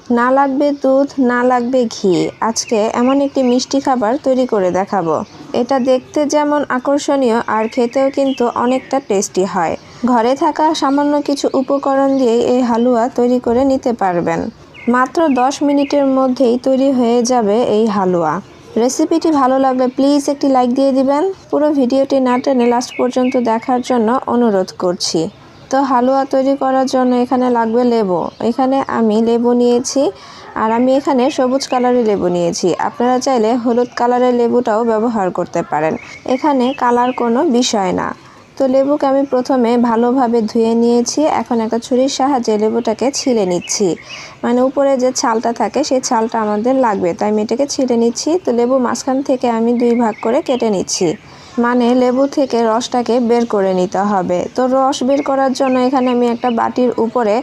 না লাগবে দুধ, না লাগবে ঘি। আজকে এমন একটি মিষ্টি খাবার তৈরি করে দেখাবো। এটা দেখতে যেমন আকর্ষণীয় আর খেতেও কিন্তু অনেকটা টেস্টি হয়। ঘরে থাকা সামান্য কিছু উপকরণ দিয়েই এই হালুয়া তৈরি করে নিতে পারবেন। মাত্র 10 মিনিটের মধ্যেই তৈরি হয়ে যাবে এই হালুয়া। রেসিপিটি ভালো লাগলে প্লিজ একটি লাইক দিয়ে দিবেন। পুরো ভিডিওটি না টেনে লাস্ট পর্যন্ত দেখার জন্য অনুরোধ করছি। তো হালুয়া তৈরি করার জন্য এখানে লাগবে লেবু। এখানে আমি লেবু নিয়েছি, আর আমি এখানে সবুজ কালারের লেবু নিয়েছি। আপনারা চাইলে হলুদ কালারের লেবুটাও ব্যবহার করতে পারেন। এখানে কালার কোনো বিষয় না। তো লেবুকে আমি প্রথমে ভালোভাবে ধুয়ে নিয়েছি। এখন একটা ছুরির সাহায্যে লেবুটাকে ছিলে নিচ্ছি। মানে উপরে যে ছালটা থাকে সেই ছালটা আমাদের লাগবে, তাই আমি এটাকে ছিলে নিচ্ছি। তো লেবু মাঝখান থেকে আমি 2 ভাগ করে কেটে নিচ্ছি। মানে লেবু থেকে রসটাকে বের করে নিতে হবে। তো রস বের করার জন্য এখানে আমি একটা বাটির উপরে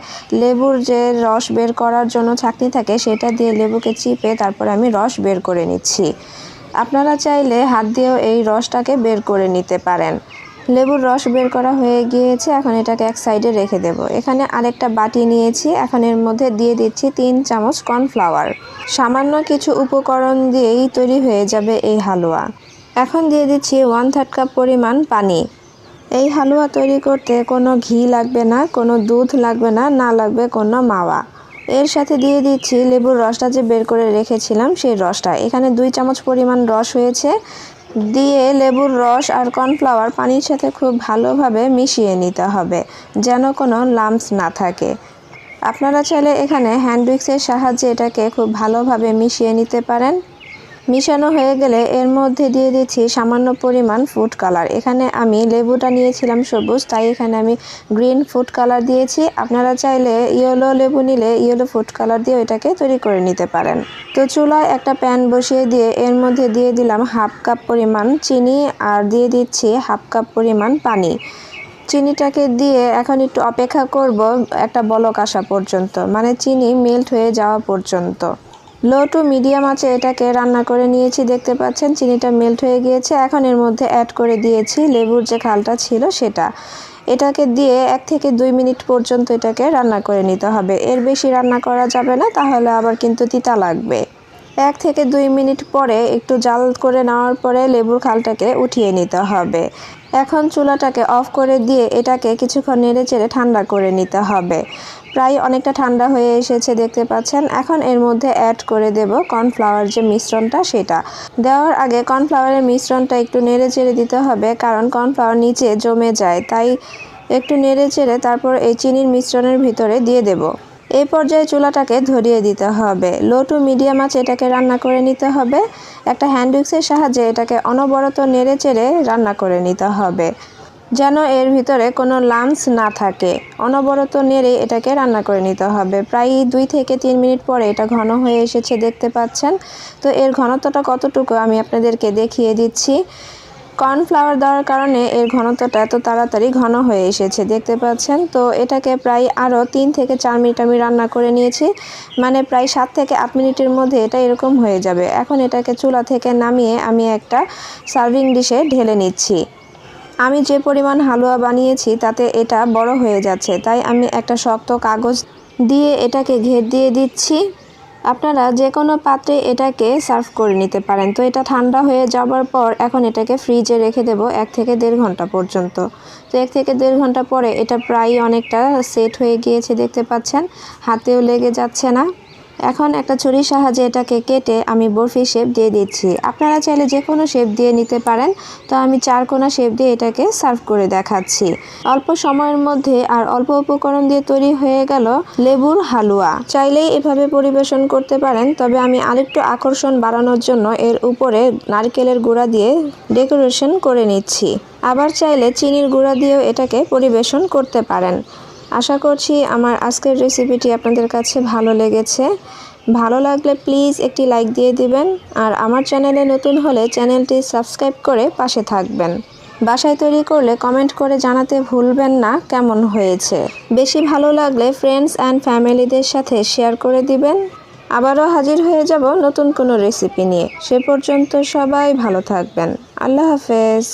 লেবুর যে রস বের করার জন্য ছাঁকনি থাকে সেটা দিয়ে লেবুকে চিপে তারপরে আমি রস বের করে নিচ্ছি। আপনারা চাইলে হাত দিয়েও এই রসটাকে বের করে নিতে পারেন। লেবুর রস বের করা হয়ে গিয়েছে, এখন এটাকে এক সাইডে রেখে দেব। এখানে আরেকটা বাটি নিয়েছি, এখন এর মধ্যে দিয়ে দিচ্ছি 3 চামচ কর্নফ্লাওয়ার। সামান্য কিছু উপকরণ দিয়েই তৈরি হয়ে যাবে এই হালুয়া। এখন দিয়ে দিচ্ছি 1/3 কাপ পরিমাণ পানি। এই হালুয়া তৈরি করতে কোনো ঘি লাগবে না, কোনো দুধ লাগবে না, না লাগবে কোনো মাওয়া। এর সাথে দিয়ে দিচ্ছি লেবুর রসটা যে বের করে রেখেছিলাম সেই রসটা। এখানে 2 চামচ পরিমাণ রস হয়েছে। দিয়ে লেবুর রস আর কর্নফ্লাওয়ার পানির সাথে খুব ভালোভাবে মিশিয়ে নিতে হবে, যেন কোনো লাম্পস না থাকে। আপনারা চাইলে এখানে হ্যান্ড উইক্সের সাহায্যে এটাকে খুব ভালোভাবে মিশিয়ে নিতে পারেন। মিশানো হয়ে গেলে এর মধ্যে দিয়ে দিচ্ছি সামান্য পরিমাণ ফুড কালার। এখানে আমি লেবুটা নিয়েছিলাম সবুজ, তাই এখানে আমি গ্রিন ফুড কালার দিয়েছি। আপনারা চাইলে ইয়েলো লেবু নিলে ইয়েলো ফুড কালার দিয়ে এটাকে তৈরি করে নিতে পারেন। তো চুলায় একটা প্যান বসিয়ে দিয়ে এর মধ্যে দিয়ে দিলাম 1/2 কাপ পরিমাণ চিনি আর দিয়ে দিচ্ছি 1/2 কাপ পরিমাণ পানি। চিনিটাকে দিয়ে এখন একটু অপেক্ষা করব একটা বলক আসা পর্যন্ত, মানে চিনি মেল্ট হয়ে যাওয়া পর্যন্ত। লো টু মিডিয়াম আঁচে এটাকে রান্না করে নিয়েছি। দেখতে পাচ্ছেন চিনিটা মেল্ট হয়ে গিয়েছে। এখন এর মধ্যে অ্যাড করে দিয়েছি লেবুর যে খালটা ছিল সেটা। এটাকে দিয়ে 1 থেকে 2 মিনিট পর্যন্ত এটাকে রান্না করে নিতে হবে। এর বেশি রান্না করা যাবে না, তাহলে আবার কিন্তু তিতা লাগবে। 1 থেকে 2 মিনিট পরে একটু জাল করে নেওয়ার পরে লেবুর খালটাকে উঠিয়ে নিতে হবে। এখন চুলাটাকে অফ করে দিয়ে এটাকে কিছুক্ষণ নেড়েচেড়ে ঠান্ডা করে নিতে হবে। প্রায় অনেকটা ঠান্ডা হয়ে এসেছে দেখতে পাচ্ছেন। এখন এর মধ্যে অ্যাড করে দেব কর্নফ্লাওয়ার যে মিশ্রণটা সেটা। দেওয়ার আগে কর্নফ্লাওয়ারের মিশ্রণটা একটু নেড়েচেড়ে দিতে হবে, কারণ কর্নফ্লাওয়ার নিচে জমে যায়, তাই একটু নেড়েচেড়ে তারপর এই চিনির মিশ্রণের ভিতরে দিয়ে দেব। এই পর্যায়ে চুলাটাকে ধরিয়ে দিতে হবে। লো টু মিডিয়াম আঁচে এটাকে রান্না করে নিতে হবে। একটা হ্যান্ড উইক্সের সাহায্যে এটাকে অনবরত নেড়েচেড়ে রান্না করে নিতে হবে, যেন এর ভিতরে কোনো লাম্পস না থাকে। অনবরত নেড়ে এটাকে রান্না করে নিতে হবে। প্রায় 2 থেকে 3 মিনিট পরে এটা ঘন হয়ে এসেছে দেখতে পাচ্ছেন। তো এর ঘনত্বটা কতটুকু আমি আপনাদেরকে দেখিয়ে দিচ্ছি। কর্নফ্লাওয়ার দেওয়ার কারণে এর ঘনত্বটা এত তাড়াতাড়ি ঘন হয়ে এসেছে দেখতে পাচ্ছেন। তো এটাকে প্রায় আরও 3 থেকে 4 মিনিট আমি রান্না করে নিয়েছি, মানে প্রায় 7 থেকে 8 মিনিটের মধ্যে এটা এরকম হয়ে যাবে। এখন এটাকে চুলা থেকে নামিয়ে আমি একটা সার্ভিং ডিশে ঢেলে নিচ্ছি। আমি যে পরিমাণ হালুয়া বানিয়েছি তাতে এটা বড় হয়ে যাচ্ছে, তাই আমি একটা শক্ত কাগজ দিয়ে এটাকে ঘের দিয়ে দিচ্ছি। আপনারা যে কোনো পাত্রে এটাকে সার্ভ করে নিতে পারেন। তো এটা ঠান্ডা হয়ে যাওয়ার পর এখন এটাকে ফ্রিজে রেখে দেব 1 থেকে 1.5 ঘন্টা পর্যন্ত। তো 1 থেকে 1.5 ঘন্টা পরে এটা প্রায় অনেকটা সেট হয়ে গিয়েছে দেখতে পাচ্ছেন, হাতেও লেগে যাচ্ছে না। এখন একটা ছুরির সাহায্যে এটাকে কেটে আমি বরফি শেপ দিয়ে দিচ্ছি। আপনারা চাইলে যে কোনো শেপ দিয়ে নিতে পারেন। তো আমি 4 কোণা শেপ দিয়ে এটাকে সার্ভ করে দেখাচ্ছি। অল্প সময়ের মধ্যে আর অল্প উপকরণ দিয়ে তৈরি হয়ে গেল লেবুর হালুয়া। চাইলেই এভাবে পরিবেশন করতে পারেন, তবে আমি আরেকটু আকর্ষণ বাড়ানোর জন্য এর উপরে নারকেলের গুঁড়া দিয়ে ডেকোরেশন করে নিচ্ছি। আবার চাইলে চিনির গুঁড়া দিয়েও এটাকে পরিবেশন করতে পারেন। আশা করছি আমার আজকের রেসিপিটি আপনাদের কাছে ভালো লেগেছে। ভালো লাগলে প্লিজ একটি লাইক দিয়ে দিবেন, আর আমার চ্যানেলে নতুন হলে চ্যানেলটি সাবস্ক্রাইব করে পাশে থাকবেন। বাসায় তৈরি করলে কমেন্ট করে জানাতে ভুলবেন না কেমন হয়েছে। বেশি ভালো লাগলে ফ্রেন্ডস অ্যান্ড ফ্যামিলিদের সাথে শেয়ার করে দিবেন। আবারও হাজির হয়ে যাব নতুন কোনো রেসিপি নিয়ে। সে পর্যন্ত সবাই ভালো থাকবেন। আল্লাহ হাফেজ।